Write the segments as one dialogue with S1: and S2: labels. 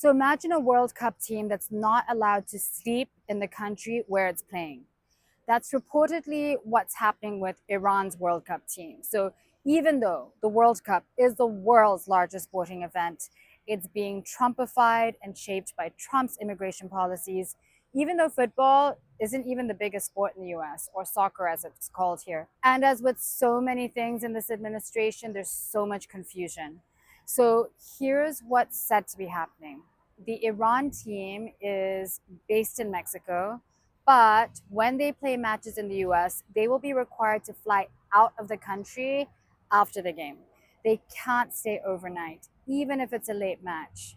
S1: So imagine a World Cup team that's not allowed to sleep in the country where it's playing. That's reportedly what's happening with Iran's World Cup team. So even though the World Cup is the world's largest sporting event, it's being Trumpified and shaped by Trump's immigration policies, even though football isn't even the biggest sport in the US, or soccer as it's called here. And as with so many things in this administration, there's so much confusion. So here's what's said to be happening. The Iran team is based in Mexico, but when they play matches in the US, they will be required to fly out of the country after the game. They can't stay overnight, even if it's a late match.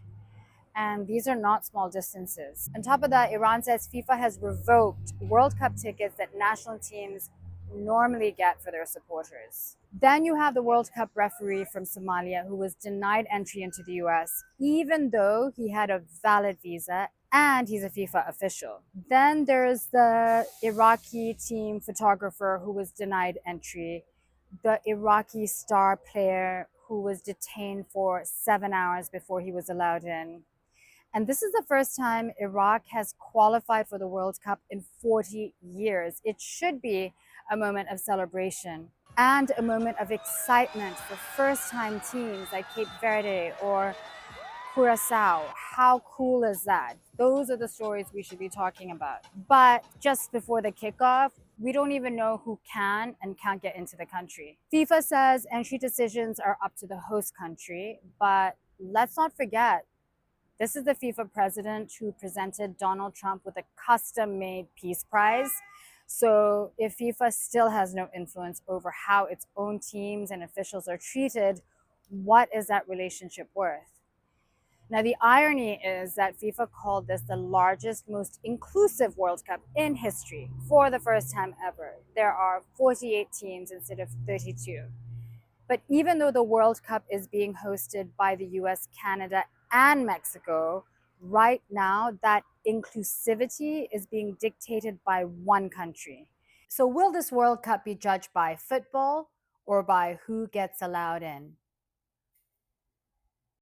S1: And these are not small distances. On top of that, Iran says FIFA has revoked World Cup tickets that national teams normally get for their supporters. Then you have the World Cup referee from Somalia who was denied entry into the US, even though he had a valid visa and he's a FIFA official. Then there's the Iraqi team photographer who was denied entry, the Iraqi star player who was detained for 7 hours before he was allowed in. And this is the first time Iraq has qualified for the World Cup in 40 years. It should be a moment of celebration and a moment of excitement for first time teams like Cape Verde or Curacao. How cool is that? Those are the stories we should be talking about. But just before the kickoff, we don't even know who can and can't get into the country. FIFA says entry decisions are up to the host country, but let's not forget this is the FIFA president who presented Donald Trump with a custom made Peace Prize. So if FIFA still has no influence over how its own teams and officials are treated, what is that relationship worth? Now, the irony is that FIFA called this the largest, most inclusive World Cup in history for the first time ever. There are 48 teams instead of 32. But even though the World Cup is being hosted by the US, Canada, and Mexico, right now that inclusivity is being dictated by one country. So will this World Cup be judged by football or by who gets allowed in?